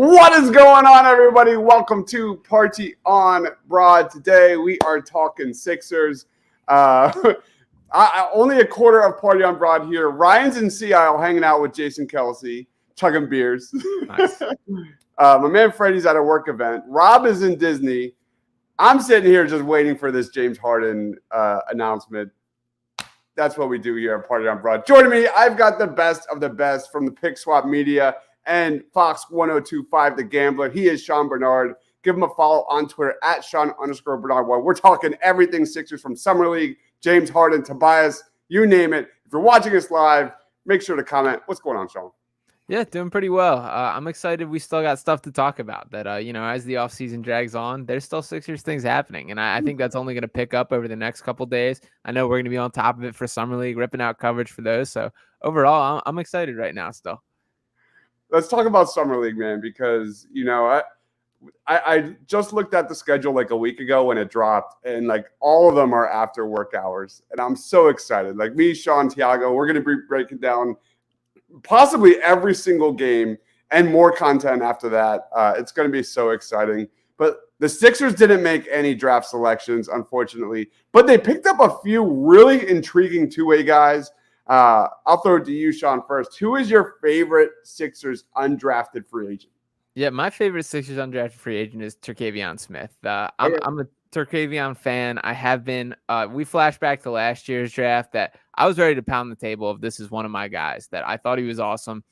What is going on, everybody? Welcome to Party on Broad. Today we are talking Sixers. Only a quarter of Party on Broad here. Ryan's in Seattle hanging out with Jason Kelsey, chugging beers. Nice. My man Freddie's at a work event. Rob is in Disney. I'm sitting here just waiting for this James Harden announcement. That's what we do here at Party on Broad. Joining me, I've got the best of the best from the Pick Swap Media and Fox 1025 The Gambler. He is Sean Bernard. Give him a follow on Twitter at Sean_Bernard. We're talking everything Sixers from Summer League, James Harden, Tobias, you name it. If you're watching us live, make sure to comment. What's going on, Sean? Yeah, doing pretty well. I'm excited. We still got stuff to talk about that, as the offseason drags on, there's still Sixers things happening. And I think that's only going to pick up over the next couple days. I know we're going to be on top of it for Summer League, ripping out coverage for those. So overall, I'm excited right now still. Let's talk about Summer League, man, because, I just looked at the schedule like a week ago when it dropped, and like all of them are after work hours. And I'm so excited. Like me, Sean, Tiago, we're going to be breaking down possibly every single game and more content after that. It's going to be so exciting. But the Sixers didn't make any draft selections, unfortunately, but they picked up a few really intriguing two-way guys. I'll throw it to you, Sean, first. Who is your favorite Sixers undrafted free agent? Yeah, my favorite Sixers undrafted free agent is Terquavion Smith. I'm a Terquavion fan. I have been. We flash back to last year's draft that I was ready to pound the table if this is one of my guys, that I thought he was awesome.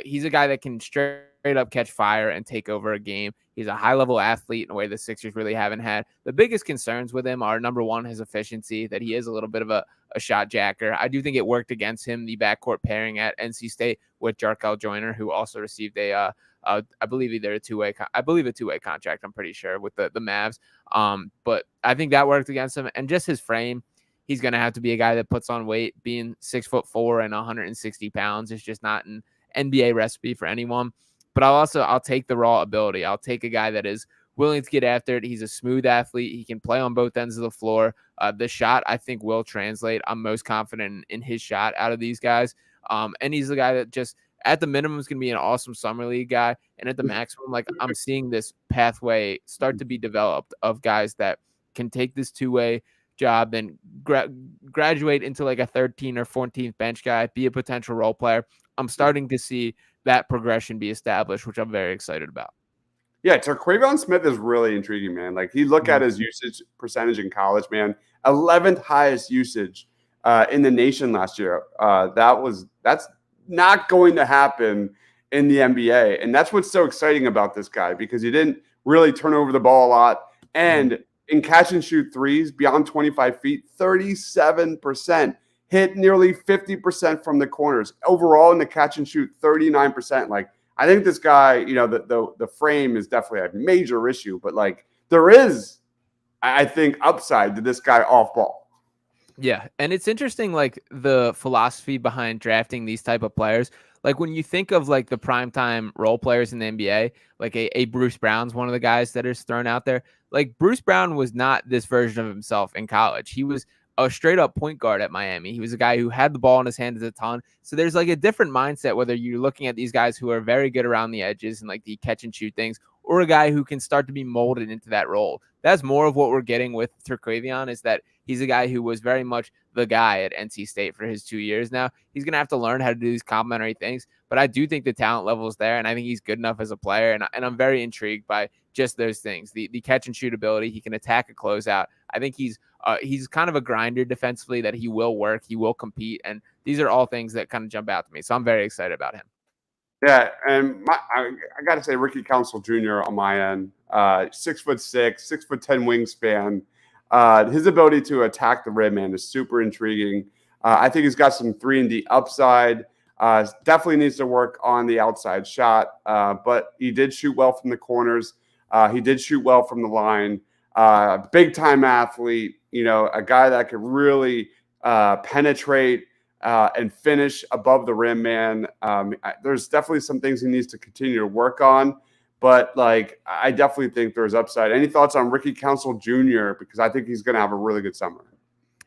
He's a guy that can straight up catch fire and take over a game. He's a high-level athlete in a way the Sixers really haven't had. The biggest concerns with him are, number one, his efficiency, that he is a little bit of a shot jacker. I do think it worked against him, the backcourt pairing at NC State with Jarkel Joyner, who also received a believe a two-way contract, I'm pretty sure, with the Mavs. But I think that worked against him. And just his frame, he's going to have to be a guy that puts on weight. Being 6'4" and 160 pounds is just not an NBA recipe for anyone. But I'll take the raw ability. I'll take a guy that is willing to get after it. He's a smooth athlete. He can play on both ends of the floor. The shot, I think, will translate. I'm most confident in his shot out of these guys. And he's the guy that just, at the minimum, is going to be an awesome Summer League guy. And at the maximum, like, I'm seeing this pathway start to be developed of guys that can take this two-way job and graduate into like a 13th or 14th bench guy, be a potential role player. I'm starting to see that progression be established, which I'm very excited about. Yeah, Terquavion Smith is really intriguing, man. Like, you look at his usage percentage in college, man, 11th highest usage in the nation last year. That's not going to happen in the NBA. And that's what's so exciting about this guy, because he didn't really turn over the ball a lot. And in catch and shoot threes beyond 25 feet, 37%. Hit nearly 50% from the corners. Overall in the catch and shoot, 39%. Like, I think this guy, the frame is definitely a major issue, but like, there is, I think, upside to this guy off ball. Yeah, and it's interesting, like, the philosophy behind drafting these type of players. Like, when you think of like the primetime role players in the NBA, like a Bruce Brown's one of the guys that is thrown out there. Like, Bruce Brown was not this version of himself in college. He was a straight up point guard at Miami. He was a guy who had the ball in his hands a ton. So there's like a different mindset, whether you're looking at these guys who are very good around the edges and like the catch and shoot things, or a guy who can start to be molded into that role. That's more of what we're getting with Terquavion, is that he's a guy who was very much the guy at NC State for his 2 years now. He's going to have to learn how to do these complementary things, but I do think the talent level is there, and I think he's good enough as a player, and I'm very intrigued by just those things. The catch and shoot ability, he can attack a closeout. I think he's kind of a grinder defensively, that he will work, he will compete, and these are all things that kind of jump out to me. So I'm very excited about him. Yeah, and I got to say, Ricky Council Jr. on my end, 6'6", 6'10" wingspan. His ability to attack the rim, man, is super intriguing. I think he's got some 3-and-D upside. Definitely needs to work on the outside shot, but he did shoot well from the corners. He did shoot well from the line. Big time athlete, a guy that could really penetrate and finish above the rim, man. There's definitely some things he needs to continue to work on, but I definitely think there's upside. Any thoughts on Ricky Council Jr.? Because I think he's going to have a really good summer.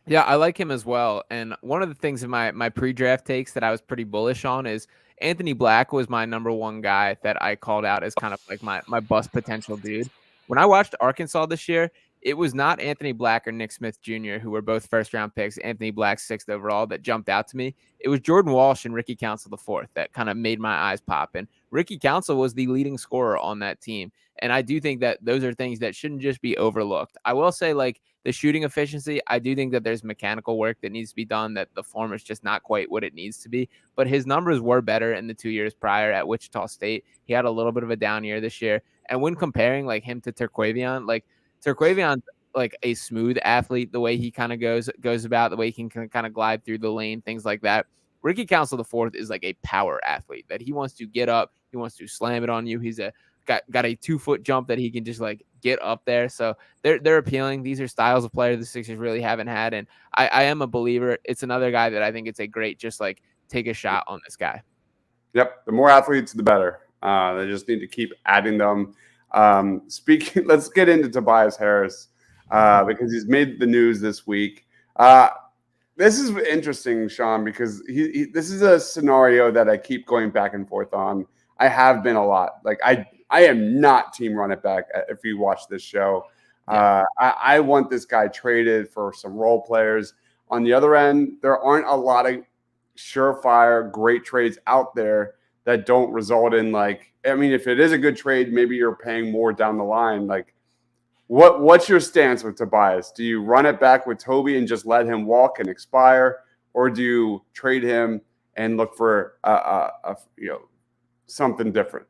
Yeah, I like him as well. And one of the things in my pre-draft takes that I was pretty bullish on is Anthony Black was my number one guy that I called out as kind of like my bust potential dude. When I watched Arkansas this year, it was not Anthony Black or Nick Smith Jr., who were both first round picks. Anthony Black, sixth overall, that jumped out to me. It was Jordan Walsh and Ricky Council the fourth that kind of made my eyes pop. And Ricky Council was the leading scorer on that team. And I do think that those are things that shouldn't just be overlooked. I will say, like, the shooting efficiency, I do think that there's mechanical work that needs to be done, that the form is just not quite what it needs to be. But his numbers were better in the 2 years prior at Wichita State. He had a little bit of a down year this year. And when comparing like him to Terquavion, like Terquavion's like a smooth athlete, the way he kind of goes about, the way he can kind of glide through the lane, things like that. Ricky Council the fourth is like a power athlete that he wants to get up, he wants to slam it on you. He's got a 2-foot jump that he can just like get up there. So they're appealing. These are styles of player the Sixers really haven't had. And I am a believer. It's another guy that I think it's a great, just like take a shot on this guy. Yep. The more athletes, the better. They just need to keep adding them. Let's get into Tobias Harris because he's made the news this week. This is interesting, Sean, because this is a scenario that I keep going back and forth on. I have been a lot. Like I am not team run it back if you watch this show. Yeah. I want this guy traded for some role players. On the other end, there aren't a lot of surefire great trades out there that don't result in if it is a good trade, maybe you're paying more down the line. Like what's your stance with Tobias? Do you run it back with Toby and just let him walk and expire, or do you trade him and look for something different?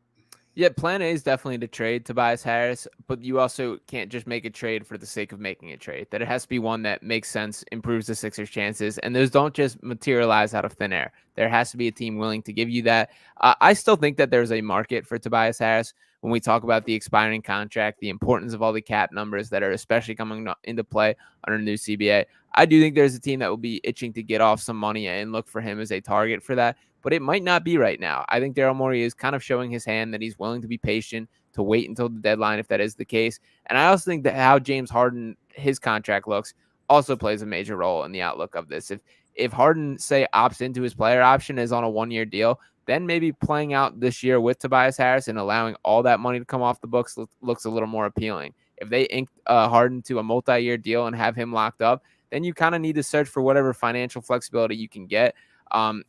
Yeah, plan A is definitely to trade Tobias Harris, but you also can't just make a trade for the sake of making a trade. That it has to be one that makes sense, improves the Sixers' chances, and those don't just materialize out of thin air. There has to be a team willing to give you that. I still think that there's a market for Tobias Harris when we talk about the expiring contract, the importance of all the cap numbers that are especially coming into play under new CBA. I do think there's a team that will be itching to get off some money and look for him as a target for that. But it might not be right now. I think Daryl Morey is kind of showing his hand that he's willing to be patient, to wait until the deadline if that is the case. And I also think that how James Harden, his contract looks, also plays a major role in the outlook of this. If Harden, say, opts into his player option, is on a 1-year deal, then maybe playing out this year with Tobias Harris and allowing all that money to come off the books looks a little more appealing. If they ink Harden to a multi-year deal and have him locked up, then you kind of need to search for whatever financial flexibility you can get. To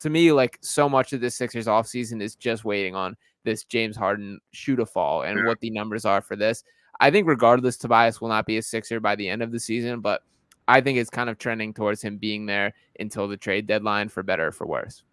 me, like, so much of this Sixers offseason is just waiting on this James Harden shoot a fall and what the numbers are for this. I think regardless, Tobias will not be a Sixer by the end of the season, but I think it's kind of trending towards him being there until the trade deadline, for better or for worse.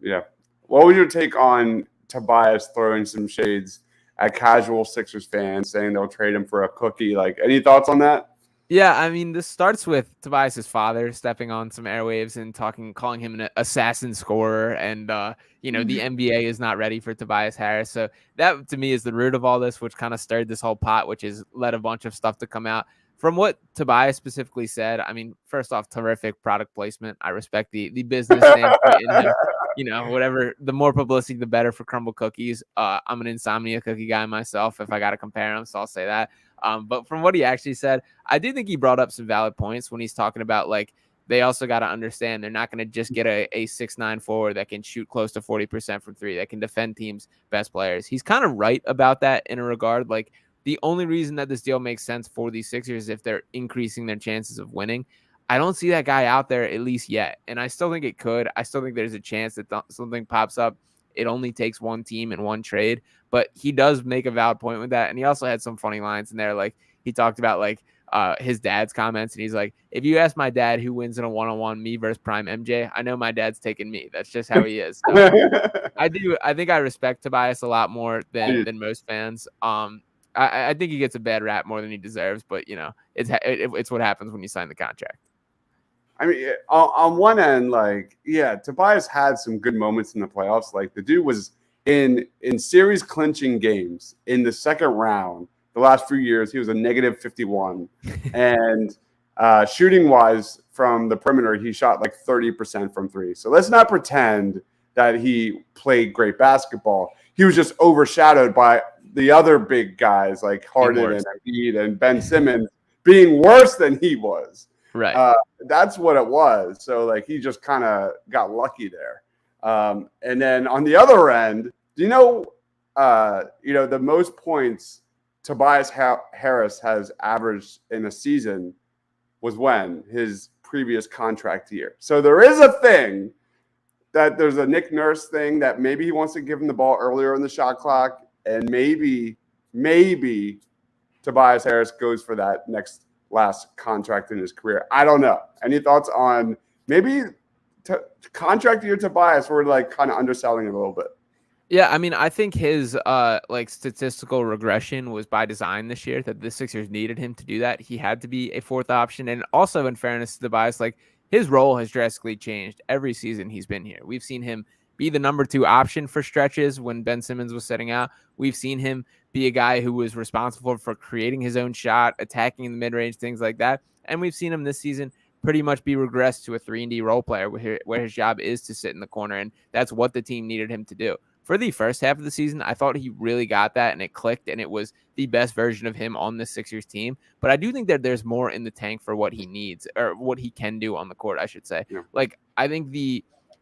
Yeah. What was your take on Tobias throwing some shades at casual Sixers fans, saying they'll trade him for a cookie? Like, any thoughts on that? Yeah, I mean, this starts with Tobias's father stepping on some airwaves and calling him an assassin scorer. And, the NBA is not ready for Tobias Harris. So that, to me, is the root of all this, which kind of stirred this whole pot, which has led a bunch of stuff to come out. From what Tobias specifically said, I mean, first off, terrific product placement. I respect the business standpoint in him. Whatever, the more publicity, the better for Crumble Cookies. I'm an Insomnia cookie guy myself, if I got to compare them, so I'll say that. But from what he actually said, I do think he brought up some valid points when he's talking about, like, they also got to understand they're not going to just get a 6'9" forward that can shoot close to 40% from three, that can defend teams' best players. He's kind of right about that in a regard. Like, the only reason that this deal makes sense for these Sixers is if they're increasing their chances of winning. I don't see that guy out there, at least yet. And I still think it could. I still think there's a chance that something pops up. It only takes one team and one trade. But he does make a valid point with that. And he also had some funny lines in there. Like, he talked about, like, his dad's comments, and he's like, if you ask my dad who wins in a one-on-one, me versus prime MJ, I know my dad's taking me. That's just how he is. So I think I respect Tobias a lot more than most fans. I think he gets a bad rap more than he deserves, but it's what happens when you sign the contract. I mean, on one end, Tobias had some good moments in the playoffs. Like, the dude was in series clinching games in the second round. The last few years, he was a negative 51, and shooting wise from the perimeter, he shot like 30% from three. So let's not pretend that he played great basketball. He was just overshadowed by the other big guys like Harden and Embiid and Ben Simmons being worse than he was. Right. That's what it was. So like he just kind of got lucky there. And then on the other end, do you know the most points Tobias Harris has averaged in a season was when his previous contract year. So there is a thing that there's a Nick Nurse thing that maybe he wants to give him the ball earlier in the shot clock, and maybe Tobias Harris goes for that last contract in his career. I don't know. Any thoughts on maybe contract year Tobias? We're like kind of underselling it a little bit. Yeah, I mean, I think his statistical regression was by design this year, that the Sixers needed him to do that. He had to be a fourth option. And also, in fairness to Tobias, like his role has drastically changed every season he's been here. We've seen him be the number 2 option for stretches when Ben Simmons was setting out. We've seen him be a guy who was responsible for creating his own shot, attacking in the mid-range, things like that. And we've seen him this season pretty much be regressed to a 3-and-D role player where his job is to sit in the corner. And that's what the team needed him to do. For the first half of the season, I thought he really got that and it clicked and it was the best version of him on the Sixers team. But I do think that there's more in the tank for what he needs or what he can do on the court, I should say. Yeah. Like, I think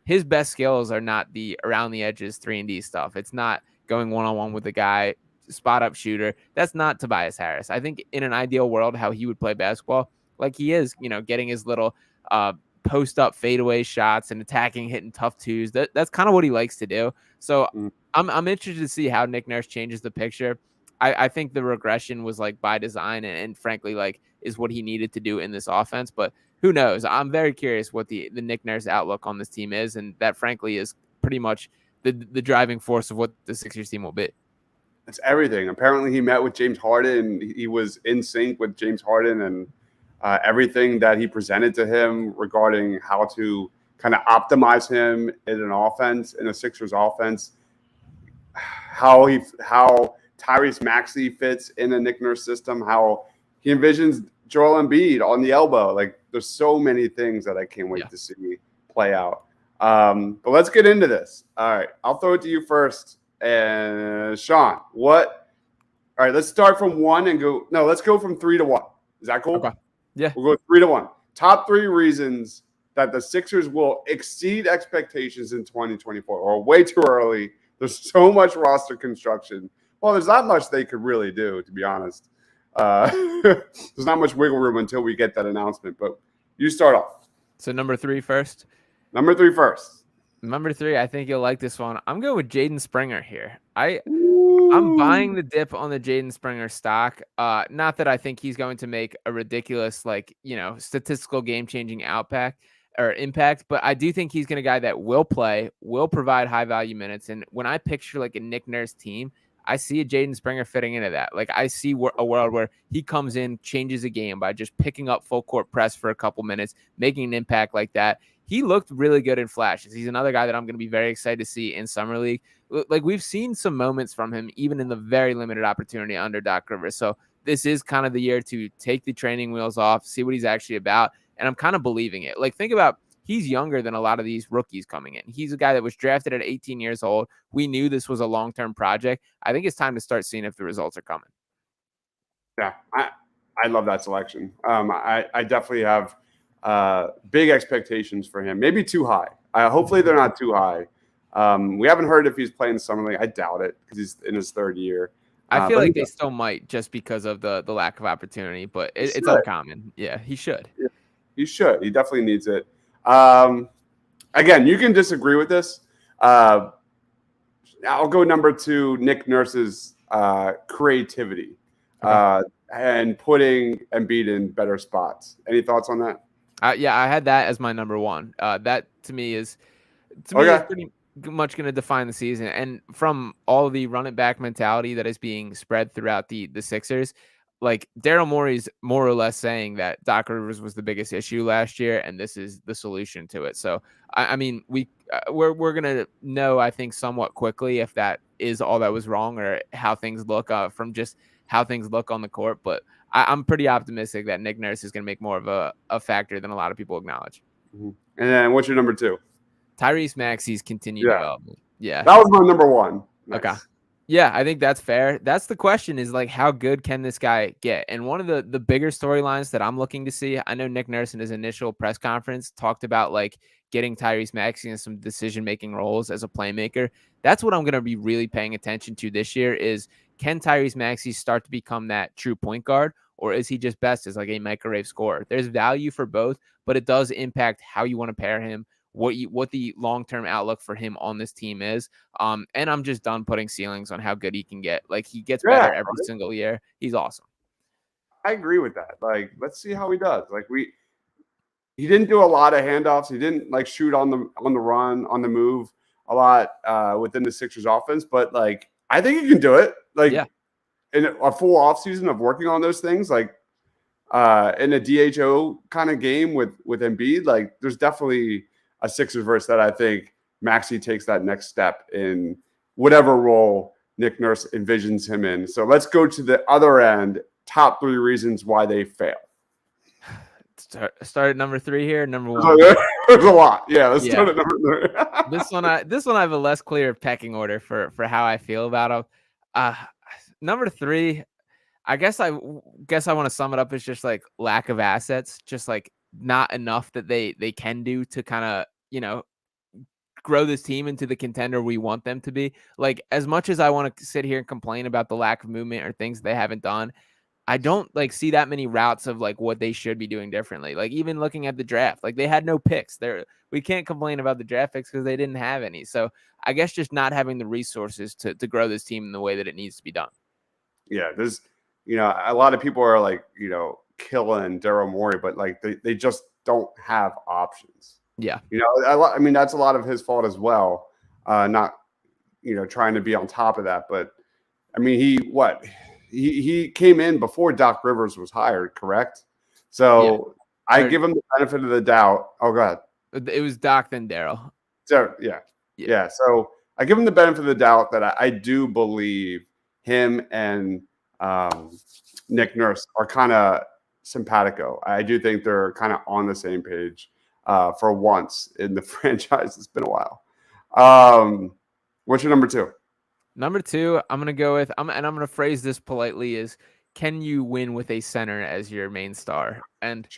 his best skills are not the around the edges 3-and-D stuff. It's not going one-on-one with a guy, spot up shooter. That's not Tobias Harris. I think in an ideal world, how he would play basketball, like he is, getting his little post up fadeaway shots and attacking, hitting tough twos. That's kind of what he likes to do. So I'm interested to see how Nick Nurse changes the picture. I think the regression was like by design and frankly, like is what he needed to do in this offense. But who knows? I'm very curious what the Nick Nurse outlook on this team is. And that frankly is pretty much the driving force of what the Sixers team will be. It's everything. Apparently he met with James Harden. He was in sync with James Harden and everything that he presented to him regarding how to kind of optimize him in an offense, in a Sixers offense, how Tyrese Maxey fits in a Nick Nurse system, how he envisions Joel Embiid on the elbow. Like, there's so many things that I can't wait to see play out. But let's get into this. All right, I'll throw it to you first. And Sean, all right, let's start from 1 and go. No, let's go from 3 to 1. Is that cool? Okay. Yeah. We'll go 3 to 1. Top 3 reasons that the Sixers will exceed expectations in 2024, or way too early. There's so much roster construction. Well, there's not much they could really do, to be honest. There's not much wiggle room until we get that announcement, but you start off. So number 3 first? Number 3 first. Number 3, I think you'll like this one. I'm going with Jaden Springer here. I'm buying the dip on the Jaden Springer stock. Not that I think he's going to make a ridiculous, statistical game-changing impact, but I do think he's going to be a guy that will play, will provide high-value minutes. And when I picture like a Nick Nurse team, I see a Jaden Springer fitting into that. Like, I see a world where he comes in, changes a game by just picking up full court press for a couple minutes, making an impact like that. He looked really good in flashes. He's another guy that I'm going to be very excited to see in Summer League. Like, we've seen some moments from him, even in the very limited opportunity under Doc Rivers. So this is kind of the year to take the training wheels off, see what he's actually about. And I'm kind of believing it. Like, think about, he's younger than a lot of these rookies coming in. He's a guy that was drafted at 18 years old. We knew this was a long-term project. I think it's time to start seeing if the results are coming. Yeah, I love that selection. I definitely have big expectations for him. Maybe too high. Hopefully they're not too high. We haven't heard if he's playing Summer League. I doubt it because he's in his 3rd year. I feel like they still might just because of the lack of opportunity, but it's uncommon. Yeah, he should. Yeah, he should. He definitely needs it. Again, you can disagree with this. I'll go number 2, Nick Nurse's creativity. Okay. and putting Embiid in better spots. Any thoughts on that? Yeah, I had that as my number one. That to me is Okay. pretty much going to define the season. And from all the run it back mentality that is being spread throughout the Sixers, like Daryl Morey's more or less saying that Doc Rivers was the biggest issue last year, and this is the solution to it. So I mean, we're gonna know, I think, somewhat quickly if that is all that was wrong or how things look from just how things look on the court. But I'm pretty optimistic that Nick Nurse is going to make more of a factor than a lot of people acknowledge. Mm-hmm. And then what's your number two? Tyrese Maxey's continued development. Yeah. That was my number one. Nice. Okay. Yeah, I think that's fair. That's the question, is like, how good can this guy get? And one of the bigger storylines that I'm looking to see, I know Nick Nurse in his initial press conference talked about like getting Tyrese Maxey in some decision-making roles as a playmaker. That's what I'm going to be really paying attention to this year is, can Tyrese Maxey start to become that true point guard, or is he just best as like a microwave scorer? There's value for both, but it does impact how you want to pair him, what the long-term outlook for him on this team is. And I'm just done putting ceilings on how good he can get. Like, he gets better every single year. He's awesome. I agree with that. Like, let's see how he does. Like, he didn't do a lot of handoffs. He didn't like shoot on the run, on the move a lot within the Sixers offense, but like, I think he can do it. Like, in a full offseason of working on those things, like in a DHO kind of game with Embiid, like there's definitely a Sixers verse that I think Maxey takes that next step in whatever role Nick Nurse envisions him in. So let's go to the other end. Top 3 reasons why they fail. Start at number 3 here. Number 1. There's a lot. Yeah, let's start at number 3. This one I have a less clear pecking order for how I feel about him. Number 3, I guess I want to sum it up as just like lack of assets, just like not enough that they can do to kind of, grow this team into the contender we want them to be. Like, as much as I want to sit here and complain about the lack of movement or things they haven't done, I don't like see that many routes of like what they should be doing differently. Like, even looking at the draft, like they had no picks there. We can't complain about the draft picks because they didn't have any. So I guess just not having the resources to grow this team in the way that it needs to be done. Yeah. There's, a lot of people are like, killing Daryl Morey, but like they just don't have options. Yeah. I mean, that's a lot of his fault as well. Not, trying to be on top of that, but I mean, he came in before Doc Rivers was hired, correct? So yeah. I give him the benefit of the doubt. Oh, go ahead. It was Doc, then Daryl. So yeah. So I give him the benefit of the doubt that I do believe him and Nick Nurse are kind of simpatico. I do think they're kind of on the same page for once in the franchise. It's been a while. What's your number 2? Number 2, I'm going to go with, I'm going to phrase this politely, is, can you win with a center as your main star? And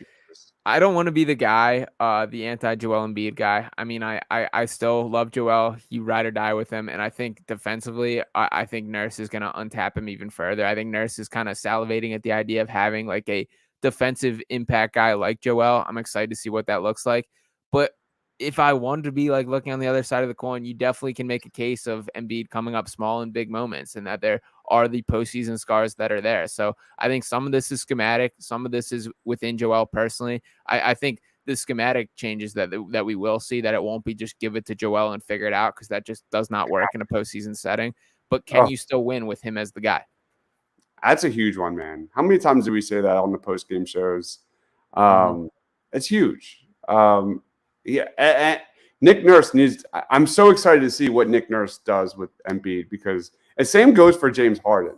I don't want to be the guy, the anti-Joel Embiid guy. I mean, I still love Joel. You ride or die with him. And I think defensively, I think Nurse is going to untap him even further. I think Nurse is kind of salivating at the idea of having like a defensive impact guy like Joel. I'm excited to see what that looks like. But if I wanted to be like looking on the other side of the coin, you definitely can make a case of Embiid coming up small in big moments, and that there are the postseason scars that are there. So I think some of this is schematic. Some of this is within Joel personally. I think the schematic changes that we will see, that it won't be just give it to Joel and figure it out, because that just does not work in a postseason setting. But can you still win with him as the guy? That's a huge one, man. How many times do we say that on the post-game shows? It's huge. Yeah, Nick Nurse needs – I'm so excited to see what Nick Nurse does with Embiid, because the same goes for James Harden.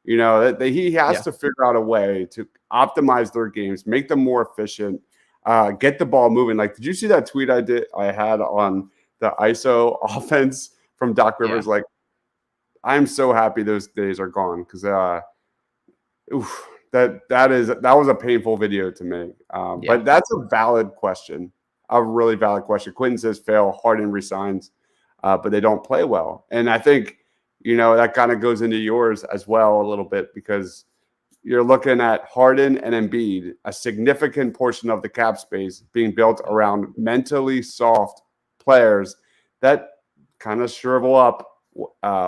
That he has to figure out a way to optimize their games, make them more efficient, get the ball moving. Like, did you see that tweet I had on the ISO offense from Doc Rivers? Yeah. Like, I'm so happy those days are gone, because that was a painful video to me. But that's a valid question. A really valid question. Quentin says fail, Harden resigns, but they don't play well. And I think, that kind of goes into yours as well a little bit, because you're looking at Harden and Embiid, a significant portion of the cap space being built around mentally soft players that kind of shrivel up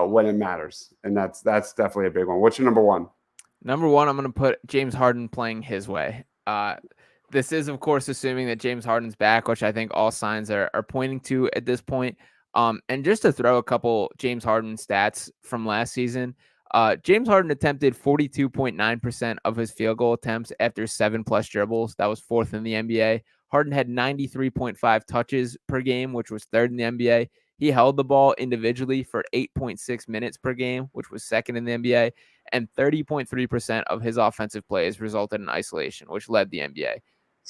when it matters. And that's definitely a big one. What's your number 1? Number one, I'm going to put James Harden playing his way. This is, of course, assuming that James Harden's back, which I think all signs are pointing to at this point. And just to throw a couple James Harden stats from last season, James Harden attempted 42.9% of his field goal attempts after 7+ dribbles. That was fourth in the NBA. Harden had 93.5 touches per game, which was third in the NBA. He held the ball individually for 8.6 minutes per game, which was second in the NBA. And 30.3% of his offensive plays resulted in isolation, which led the NBA.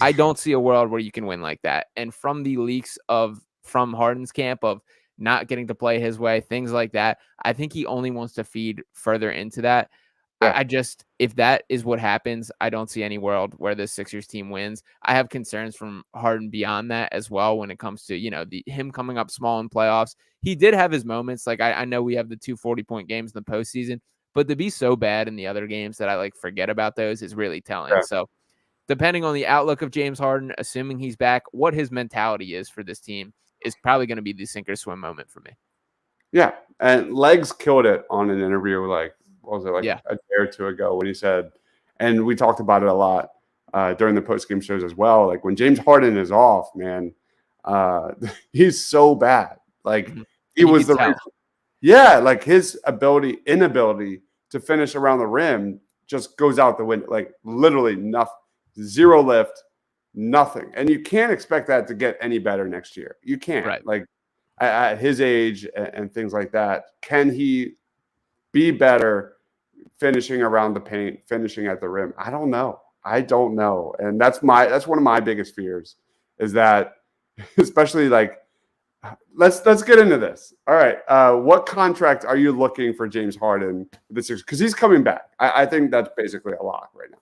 I don't see a world where you can win like that. And from the leaks from Harden's camp of not getting to play his way, things like that, I think he only wants to feed further into that. Yeah. I just, if that is what happens, I don't see any world where the Sixers team wins. I have concerns from Harden beyond that as well when it comes to, him coming up small in playoffs. He did have his moments. Like, I know we have the 2 40-point games in the postseason, but to be so bad in the other games that I forget about those is really telling. Yeah. So depending on the outlook of James Harden, assuming he's back, what his mentality is for this team is probably going to be the sink or swim moment for me. Yeah. And Legs killed it on an interview, what was it, Yeah. a day or two ago when he said, and we talked about it a lot during the post-game shows as well. Like when James Harden is off, man, he's so bad. Like he was the reason. Yeah, like his inability to finish around the rim just goes out the window. Like literally nothing, zero lift, nothing. And you can't expect that to get any better next year. You can't. Right. Like at his age and things like that. Can he be better finishing around the paint, finishing at the rim? I don't know. And that's one of my biggest fears is that, especially let's get into this. All right. What contract are you looking for James Harden this year? Because he's coming back. I think that's basically a lock right now.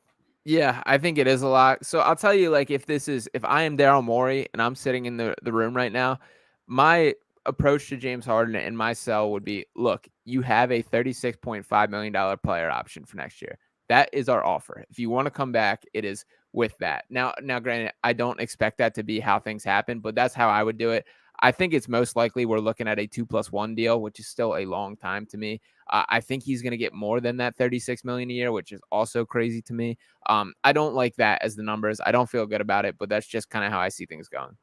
Yeah, I think it is a lot. So I'll tell you, if I am Daryl Morey and I'm sitting in the room right now, my approach to James Harden and my sell would be, look, you have a $36.5 million player option for next year. That is our offer. If you want to come back, it is with that. Now, granted, I don't expect that to be how things happen, but that's how I would do it. I think it's most likely we're looking at a 2+1 deal, which is still a long time to me. I think he's going to get more than that $36 million a year, which is also crazy to me. I don't like that as the numbers. I don't feel good about it, but that's just kind of how I see things going.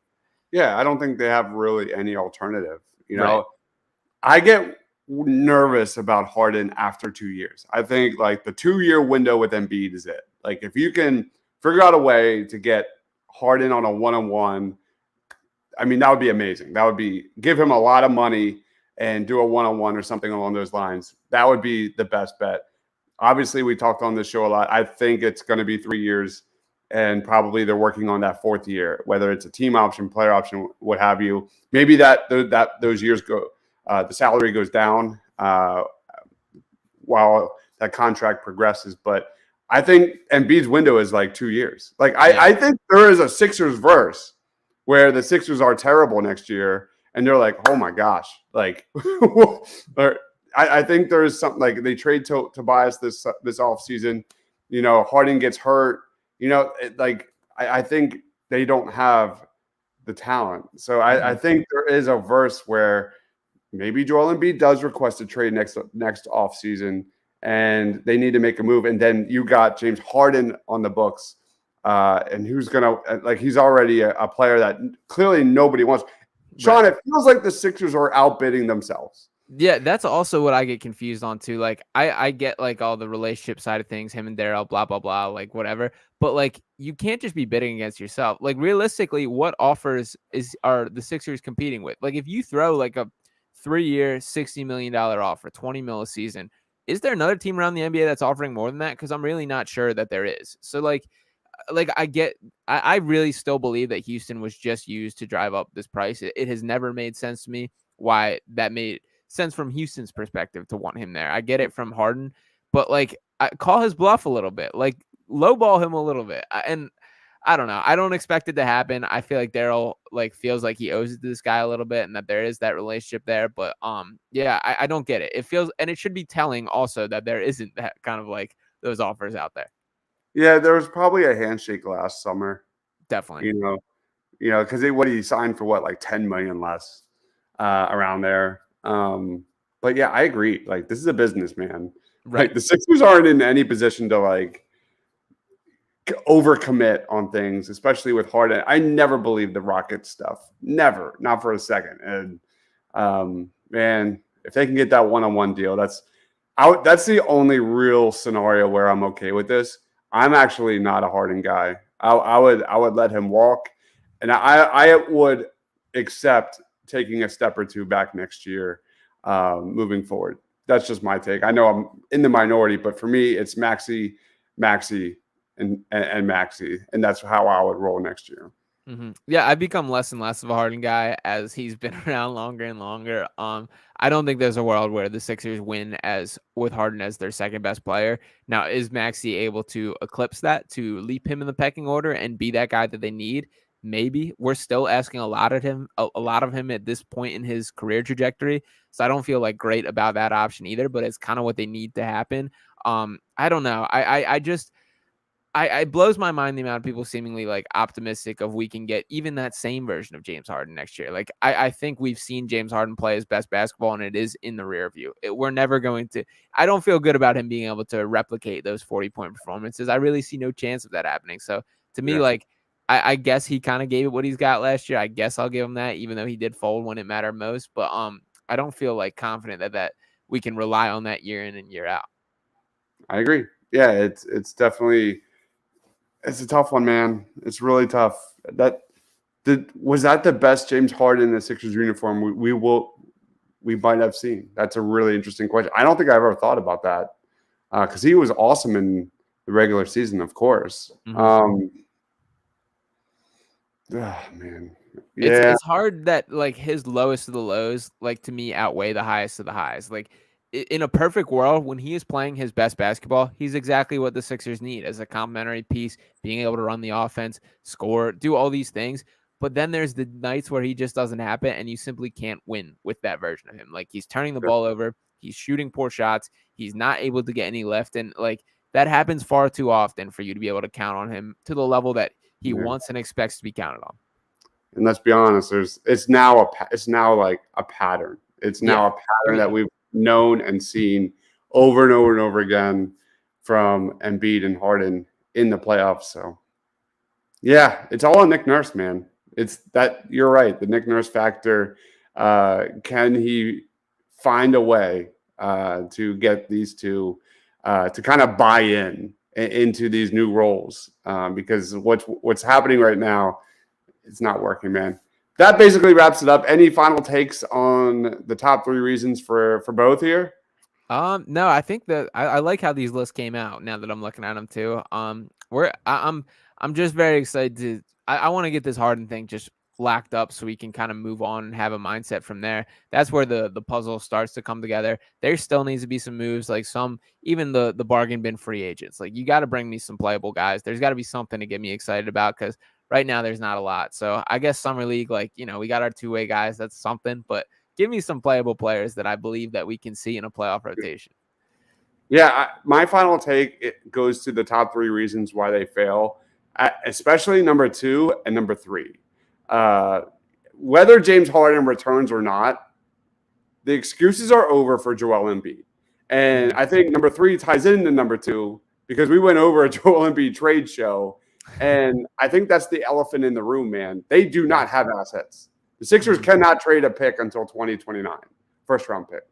Yeah, I don't think they have really any alternative. Right. I get nervous about Harden after 2 years. I think the 2-year window with Embiid is it. Like if you can figure out a way to get Harden on a one-on-one, I mean, that would be amazing. That would be give him a lot of money and do a one-on-one or something along those lines. That would be the best bet. Obviously, we talked on this show a lot. I think it's going to be 3 years, and probably they're working on that 4th year, whether it's a team option, player option, what have you. Maybe that those years go, the salary goes down while that contract progresses. But I think Embiid's window is 2 years. I think there is a Sixers verse where the Sixers are terrible next year, and they're like, oh my gosh, I think there is something they trade Tobias this offseason. Harden gets hurt. I think they don't have the talent. So I think there is a verse where maybe Joel Embiid does request a trade next offseason, and they need to make a move. And then you got James Harden on the books, and who's gonna he's already a player that clearly nobody wants. Sean, it feels like the Sixers are outbidding themselves. Yeah, that's also what I get confused on too. I get all the relationship side of things, him and Daryl, blah blah blah, whatever. But you can't just be bidding against yourself. Realistically, what offers are the Sixers competing with? If you throw a 3-year, $60 million offer, $20 million a season, is there another team around the NBA that's offering more than that? Because I'm really not sure that there is. So I really still believe that Houston was just used to drive up this price. It has never made sense to me why that made sense from Houston's perspective to want him there. I get it from Harden, but I call his bluff a little bit, lowball him a little bit. And I don't know. I don't expect it to happen. I feel like Daryl feels like he owes it to this guy a little bit, and that there is that relationship there. But yeah, I don't get it. It feels, and it should be telling also that there isn't that kind of those offers out there. Yeah, there was probably a handshake last summer. Definitely. Because he signed for what, 10 million less around there. But yeah, I agree. This is a business, man. Right. Like the Sixers aren't in any position to like overcommit on things, especially with Harden. I never believed the Rockets stuff. Never, not for a second. And man, if they can get that one-on-one deal, that's the only real scenario where I'm okay with this. I'm actually not a Harden guy. I would let him walk, and I would accept taking a step or two back next year, moving forward. That's just my take. I know I'm in the minority, but for me, it's Maxi, and Maxi, and that's how I would roll next year. Mm-hmm. Yeah, I've become less and less of a Harden guy as he's been around longer and longer. I don't think there's a world where the Sixers win as with Harden as their second best player. Now, is Maxey able to eclipse that, to leap him in the pecking order and be that guy that they need? Maybe. We're still asking a lot of him at this point in his career trajectory. So I don't feel like great about that option either, but it's kind of what they need to happen. I don't know. I just it blows my mind the amount of people seemingly like optimistic of we can get even that same version of James Harden next year. Like I think we've seen James Harden play his best basketball and it is in the rear view. We're never going to. I don't feel good about him being able to replicate those 40-point performances. I really see no chance of that happening. So to me, like I guess he kind of gave it what he's got last year. I guess I'll give him that, even though he did fold when it mattered most. But I don't feel like confident that we can rely on that year in and year out. I agree. Yeah, it's definitely. It's a tough one, man. It's really tough. Was that the best James Harden in the Sixers uniform we might have seen? That's a really interesting question. I don't think I've ever thought about that because he was awesome in the regular season, of course. Mm-hmm. Man, yeah, it's hard that like his lowest of the lows, like to me, outweigh the highest of the highs. Like in a perfect world, when he is playing his best basketball, he's exactly what the Sixers need as a complementary piece, being able to run the offense, score, do all these things. But then there's the nights where he just doesn't happen and you simply can't win with that version of him. Like he's turning the ball over, he's shooting poor shots, he's not able to get any left. And like that happens far too often for you to be able to count on him to the level that he wants and expects to be counted on. And let's be honest, it's now like a pattern. It's now a pattern that we've known and seen over and over and over again from Embiid and Harden in the playoffs. So yeah, it's all on Nick Nurse, man. It's that you're right. The Nick Nurse factor. Can he find a way to get these two to kind of buy into these new roles? Because what's happening right now, it's not working, man. That basically wraps it up. Any final takes on the top three reasons for both here? No, I think that I like how these lists came out now that I'm looking at them too. I'm just very excited to. I want to get this Harden thing just locked up so we can kind of move on and have a mindset from there. That's where the puzzle starts to come together. There still needs to be some moves, like even the bargain bin free agents. Like you got to bring me some playable guys. There's got to be something to get me excited about because right now there's not a lot. So I guess summer league, like we got our two-way guys. That's something, but give me some playable players that I believe that we can see in a playoff rotation. Yeah, my final take goes to the top three reasons why they fail, especially number 2 and number 3. Whether James Harden returns or not, the excuses are over for Joel Embiid. And I think number 3 ties into number 2 because we went over a Joel Embiid trade show. And I think that's the elephant in the room, man. They do not have assets. The Sixers cannot trade a pick until 2029, first-round pick.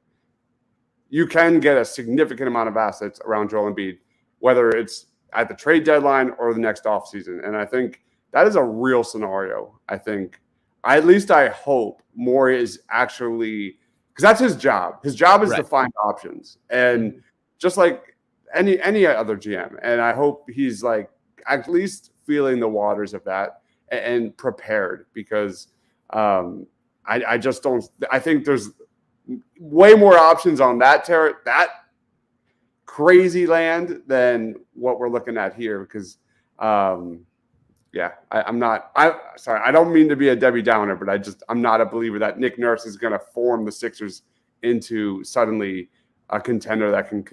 You can get a significant amount of assets around Joel Embiid, whether it's at the trade deadline or the next offseason. And I think that is a real scenario. At least I hope Morey is actually – because that's his job. His job is to find options. And just like any other GM. And I hope he's like at least feeling the waters of that and prepared because I just don't – I think there's – way more options on that crazy land than what we're looking at here because I'm not I don't mean to be a Debbie Downer, but I'm not a believer that Nick Nurse is going to form the Sixers into suddenly a contender that can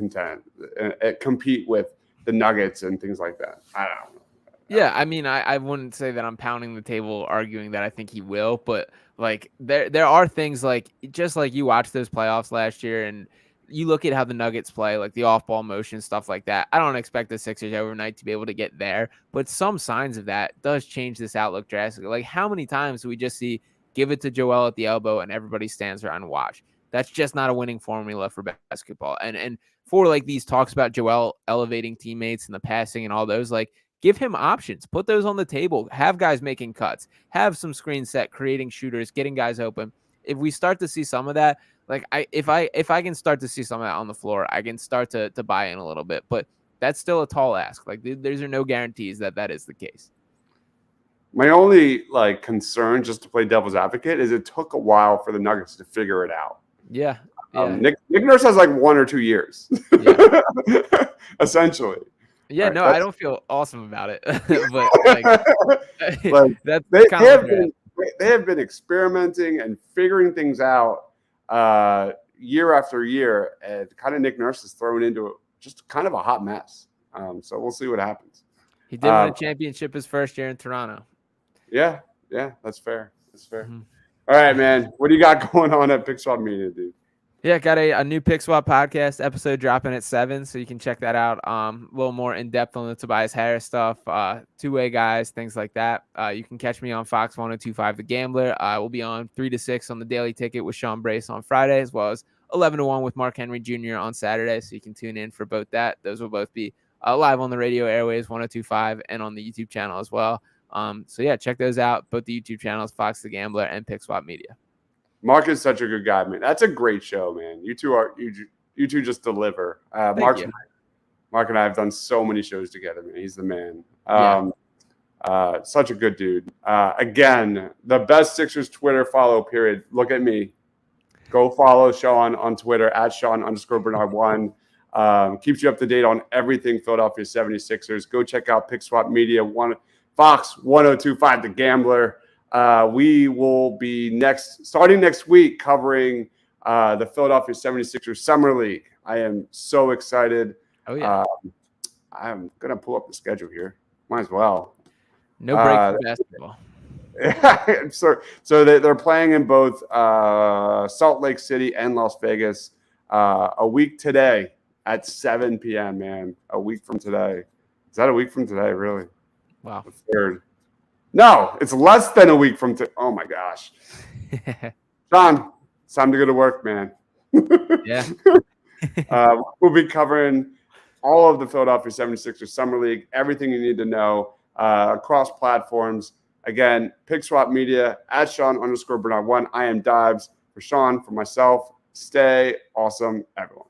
compete with the Nuggets and things like that. I don't know. Yeah, I mean, I wouldn't say that I'm pounding the table arguing that I think he will, but like there are things like just like you watched those playoffs last year and you look at how the Nuggets play, like the off-ball motion, stuff like that. I don't expect the Sixers overnight to be able to get there, but some signs of that does change this outlook drastically. Like, how many times do we just see give it to Joel at the elbow and everybody stands around and watch? That's just not a winning formula for basketball. And for like these talks about Joel elevating teammates and the passing and all those, like, give him options, put those on the table, have guys making cuts, have some screen set, creating shooters, getting guys open. If we start to see some of that, like if I can start to see some of that on the floor, I can start to buy in a little bit, but that's still a tall ask. Like there's no guarantees that is the case. My only like concern, just to play devil's advocate, is it took a while for the Nuggets to figure it out. Yeah. Nick Nurse has like 1 or 2 years, yeah. essentially. Yeah, right, no, I don't feel awesome about it, but like, that's they have been experimenting and figuring things out year after year, and kind of Nick Nurse is thrown into just kind of a hot mess. So we'll see what happens. He did win a championship his first year in Toronto. Yeah, that's fair. That's fair. Mm-hmm. All right, man. What do you got going on at Pick Swap Media, dude? Yeah, got a new Pick Swap podcast episode dropping at 7, so you can check that out. A little more in depth on the Tobias Harris stuff, two-way guys, things like that. You can catch me on Fox 102.5 The Gambler. We'll be on 3 to 6 on the Daily Ticket with Sean Brace on Friday, as well as 11 to 1 with Mark Henry Jr. on Saturday. So you can tune in for both that. Those will both be live on the radio airways 102.5 and on the YouTube channel as well. So yeah, check those out. Both the YouTube channels, Fox The Gambler and Pick Swap Media. Mark is such a good guy, man. That's a great show, man. You two just deliver. Mark and I have done so many shows together, man. He's the man. Such a good dude. Again, the best Sixers Twitter follow, period. Look at me. Go follow Sean on Twitter at Sean_Bernard1. Keeps you up to date on everything Philadelphia 76ers. Go check out Pick Swap Media, Fox 102.5 The Gambler. We will be starting next week covering the Philadelphia 76ers Summer League. I am so excited. Oh, yeah. I'm going to pull up the schedule here. Might as well. No break for basketball. So they're playing in both Salt Lake City and Las Vegas a week today at 7 p.m., man. A week from today. Is that a week from today, really? Wow. The 3rd. No, it's less than a week from today. Oh, my gosh. Sean, it's time to go to work, man. Yeah. We'll be covering all of the Philadelphia 76ers Summer League, everything you need to know across platforms. Again, Pick Swap Media at Sean_Bernard1. I am Dives. For Sean, for myself, stay awesome, everyone.